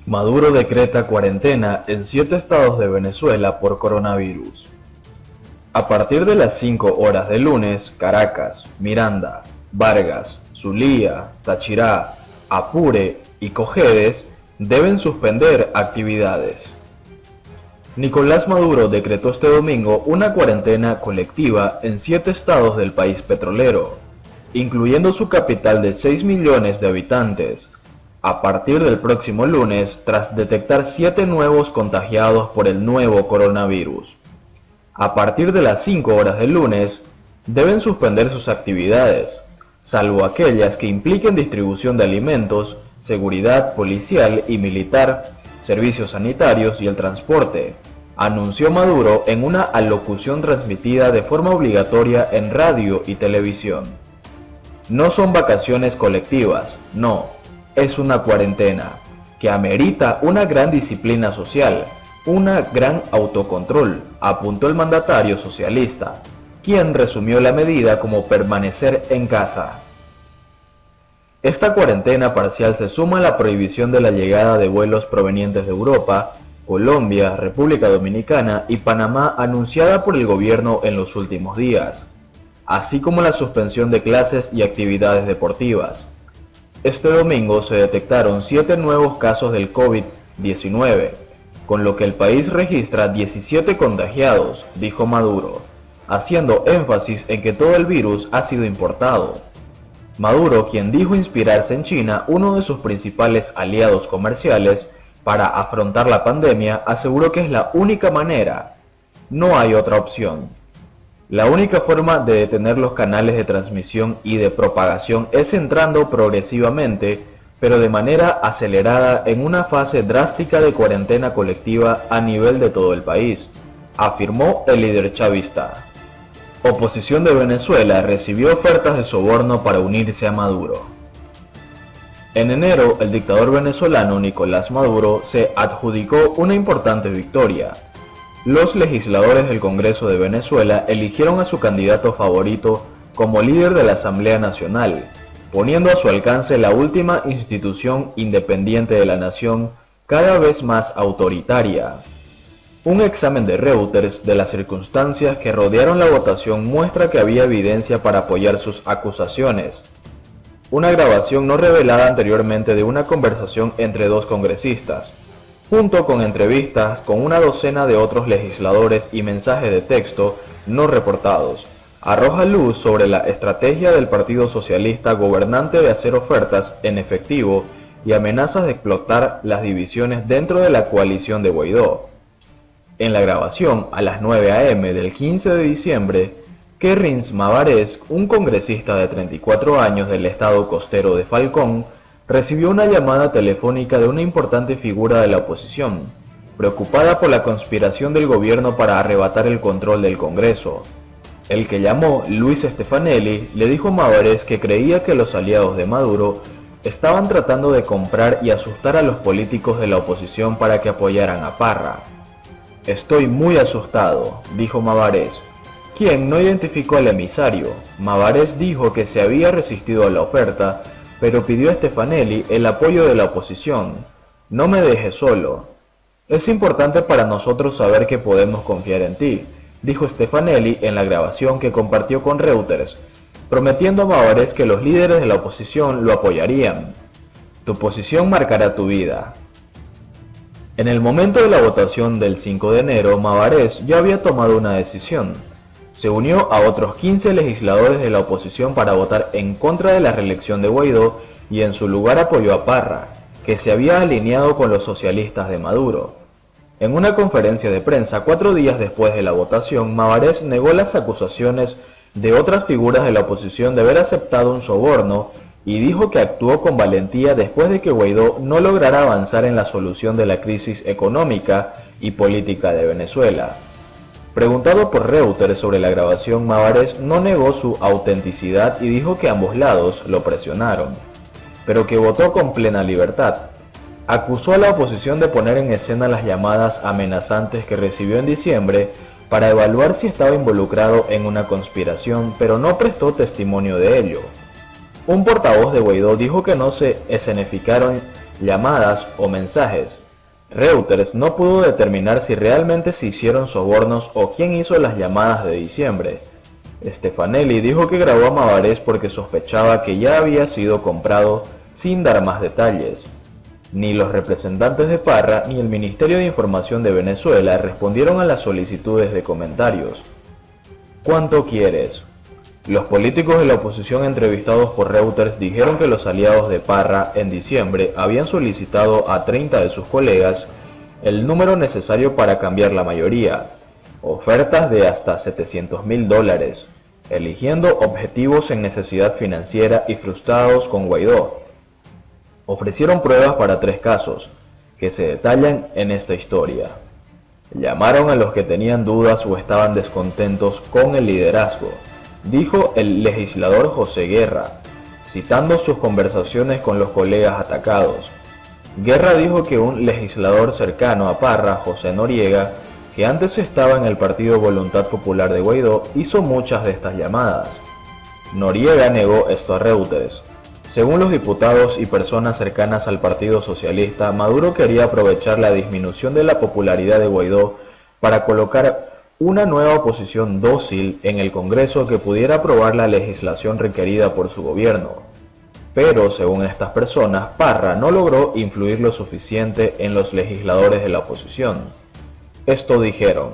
Maduro decreta cuarentena en 7 estados de Venezuela por coronavirus. A partir de las 5 horas del lunes, Caracas, Miranda, Vargas, Zulia, Táchira, Apure y Cojedes deben suspender actividades. Nicolás Maduro decretó este domingo una cuarentena colectiva en 7 estados del país petrolero, incluyendo su capital de 6 millones de habitantes, a partir del próximo lunes tras detectar 7 nuevos contagiados por el nuevo coronavirus. A partir de las 5 horas del lunes, deben suspender sus actividades, salvo aquellas que impliquen distribución de alimentos, seguridad policial y militar, servicios sanitarios y el transporte, anunció Maduro en una alocución transmitida de forma obligatoria en radio y televisión. No son vacaciones colectivas, no, es una cuarentena, que amerita una gran disciplina social, una gran autocontrol, apuntó el mandatario socialista, quien resumió la medida como permanecer en casa. Esta cuarentena parcial se suma a la prohibición de la llegada de vuelos provenientes de Europa, Colombia, República Dominicana y Panamá anunciada por el gobierno en los últimos días, así como la suspensión de clases y actividades deportivas. Este domingo se detectaron 7 nuevos casos del COVID-19, con lo que el país registra 17 contagiados, dijo Maduro, haciendo énfasis en que todo el virus ha sido importado. Maduro, quien dijo inspirarse en China, uno de sus principales aliados comerciales, para afrontar la pandemia, aseguró que es la única manera, no hay otra opción. La única forma de detener los canales de transmisión y de propagación es entrando progresivamente, pero de manera acelerada en una fase drástica de cuarentena colectiva a nivel de todo el país, afirmó el líder chavista. Oposición de Venezuela recibió ofertas de soborno para unirse a Maduro. En enero, el dictador venezolano Nicolás Maduro se adjudicó una importante victoria. Los legisladores del Congreso de Venezuela eligieron a su candidato favorito como líder de la Asamblea Nacional, poniendo a su alcance la última institución independiente de la nación, cada vez más autoritaria. Un examen de Reuters de las circunstancias que rodearon la votación muestra que había evidencia para apoyar sus acusaciones. Una grabación no revelada anteriormente de una conversación entre 2 congresistas, junto con entrevistas con una docena de otros legisladores y mensajes de texto no reportados, arroja luz sobre la estrategia del Partido Socialista gobernante de hacer ofertas en efectivo y amenazas de explotar las divisiones dentro de la coalición de Guaidó. En la grabación, a las 9 a.m. del 15 de diciembre, Kerrins Mavarés, un congresista de 34 años del estado costero de Falcón, recibió una llamada telefónica de una importante figura de la oposición, preocupada por la conspiración del gobierno para arrebatar el control del Congreso. El que llamó, Luis Stefanelli, le dijo a Mavarés que creía que los aliados de Maduro estaban tratando de comprar y asustar a los políticos de la oposición para que apoyaran a Parra. Estoy muy asustado, dijo Mavarés, quien no identificó al emisario. Mavarés dijo que se había resistido a la oferta, pero pidió a Stefanelli el apoyo de la oposición. No me dejes solo. Es importante para nosotros saber que podemos confiar en ti, dijo Stefanelli en la grabación que compartió con Reuters, prometiendo a Mavarés que los líderes de la oposición lo apoyarían. Tu posición marcará tu vida. En el momento de la votación del 5 de enero, Mavarés ya había tomado una decisión. Se unió a otros 15 legisladores de la oposición para votar en contra de la reelección de Guaidó y en su lugar apoyó a Parra, que se había alineado con los socialistas de Maduro. En una conferencia de prensa 4 días después de la votación, Mavarés negó las acusaciones de otras figuras de la oposición de haber aceptado un soborno y dijo que actuó con valentía después de que Guaidó no lograra avanzar en la solución de la crisis económica y política de Venezuela. Preguntado por Reuters sobre la grabación, Mavarés no negó su autenticidad y dijo que ambos lados lo presionaron, pero que votó con plena libertad. Acusó a la oposición de poner en escena las llamadas amenazantes que recibió en diciembre para evaluar si estaba involucrado en una conspiración, pero no prestó testimonio de ello. Un portavoz de Guaidó dijo que no se escenificaron llamadas o mensajes. Reuters no pudo determinar si realmente se hicieron sobornos o quién hizo las llamadas de diciembre. Stefanelli dijo que grabó a Mabarés porque sospechaba que ya había sido comprado, sin dar más detalles. Ni los representantes de Parra ni el Ministerio de Información de Venezuela respondieron a las solicitudes de comentarios. ¿Cuánto quieres? Los políticos de la oposición entrevistados por Reuters dijeron que los aliados de Parra en diciembre habían solicitado a 30 de sus colegas el número necesario para cambiar la mayoría, ofertas de hasta $700.000, eligiendo objetivos en necesidad financiera y frustrados con Guaidó. Ofrecieron pruebas para 3 casos, que se detallan en esta historia. Llamaron a los que tenían dudas o estaban descontentos con el liderazgo, dijo el legislador José Guerra, citando sus conversaciones con los colegas atacados. Guerra dijo que un legislador cercano a Parra, José Noriega, que antes estaba en el Partido Voluntad Popular de Guaidó, hizo muchas de estas llamadas. Noriega negó esto a Reuters. Según los diputados y personas cercanas al Partido Socialista, Maduro quería aprovechar la disminución de la popularidad de Guaidó para colocar una nueva oposición dócil en el Congreso que pudiera aprobar la legislación requerida por su gobierno. Pero, según estas personas, Parra no logró influir lo suficiente en los legisladores de la oposición. Esto dijeron,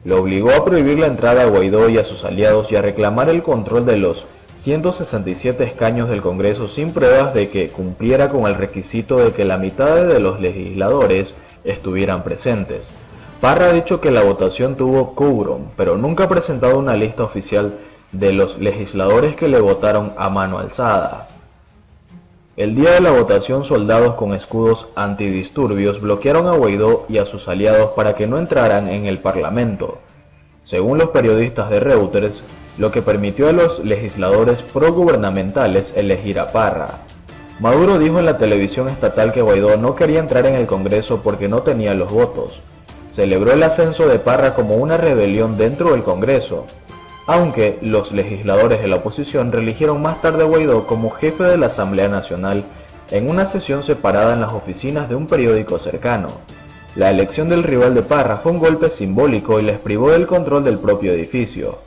lo obligó a prohibir la entrada a Guaidó y a sus aliados y a reclamar el control de los 167 escaños del Congreso sin pruebas de que cumpliera con el requisito de que la mitad de los legisladores estuvieran presentes. Parra ha dicho que la votación tuvo quórum, pero nunca ha presentado una lista oficial de los legisladores que le votaron a mano alzada. El día de la votación, soldados con escudos antidisturbios bloquearon a Guaidó y a sus aliados para que no entraran en el Parlamento, según los periodistas de Reuters, lo que permitió a los legisladores progubernamentales elegir a Parra. Maduro dijo en la televisión estatal que Guaidó no quería entrar en el Congreso porque no tenía los votos. Celebró el ascenso de Parra como una rebelión dentro del Congreso, aunque los legisladores de la oposición reeligieron más tarde a Guaidó como jefe de la Asamblea Nacional en una sesión separada en las oficinas de un periódico cercano. La elección del rival de Parra fue un golpe simbólico y les privó del control del propio edificio.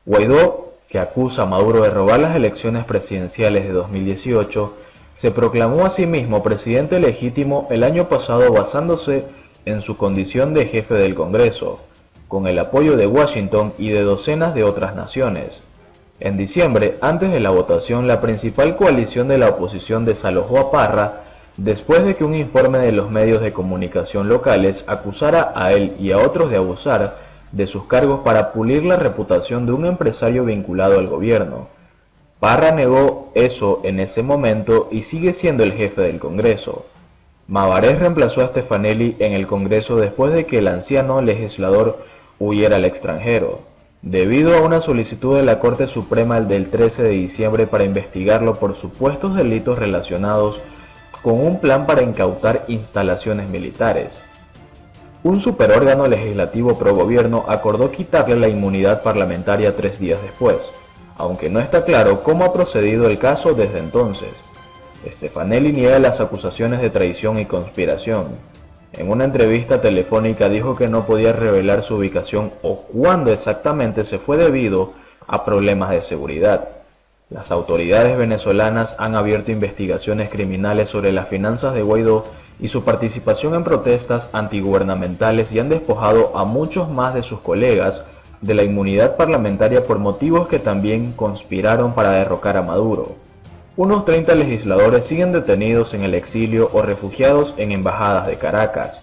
Guaidó, que acusa a Maduro de robar las elecciones presidenciales de 2018, se proclamó a sí mismo presidente legítimo el año pasado basándose en su condición de jefe del Congreso, con el apoyo de Washington y de docenas de otras naciones. En diciembre, antes de la votación, la principal coalición de la oposición desalojó a Parra después de que un informe de los medios de comunicación locales acusara a él y a otros de abusar de sus cargos para pulir la reputación de un empresario vinculado al gobierno. Parra negó eso en ese momento y sigue siendo el jefe del Congreso. Mabarés reemplazó a Stefanelli en el Congreso después de que el anciano legislador huyera al extranjero, debido a una solicitud de la Corte Suprema del 13 de diciembre para investigarlo por supuestos delitos relacionados con un plan para incautar instalaciones militares. Un superórgano legislativo pro gobierno acordó quitarle la inmunidad parlamentaria 3 días después, aunque no está claro cómo ha procedido el caso desde entonces. Stefanelli niega las acusaciones de traición y conspiración. En una entrevista telefónica dijo que no podía revelar su ubicación o cuándo exactamente se fue debido a problemas de seguridad. Las autoridades venezolanas han abierto investigaciones criminales sobre las finanzas de Guaidó y su participación en protestas antigubernamentales y han despojado a muchos más de sus colegas de la inmunidad parlamentaria por motivos que también conspiraron para derrocar a Maduro. Unos 30 legisladores siguen detenidos en el exilio o refugiados en embajadas de Caracas.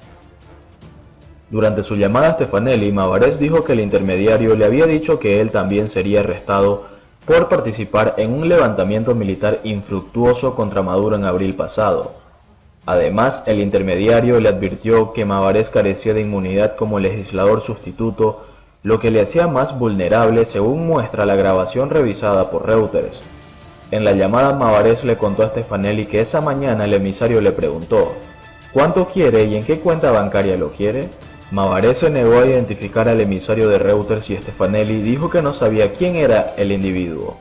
Durante su llamada a Stefanelli, Mabarés dijo que el intermediario le había dicho que él también sería arrestado por participar en un levantamiento militar infructuoso contra Maduro en abril pasado. Además, el intermediario le advirtió que Mabarés carecía de inmunidad como legislador sustituto, lo que le hacía más vulnerable según muestra la grabación revisada por Reuters. En la llamada, Mabarés le contó a Stefanelli que esa mañana el emisario le preguntó ¿cuánto quiere y en qué cuenta bancaria lo quiere? Mabarés se negó a identificar al emisario de Reuters y Stefanelli dijo que no sabía quién era el individuo.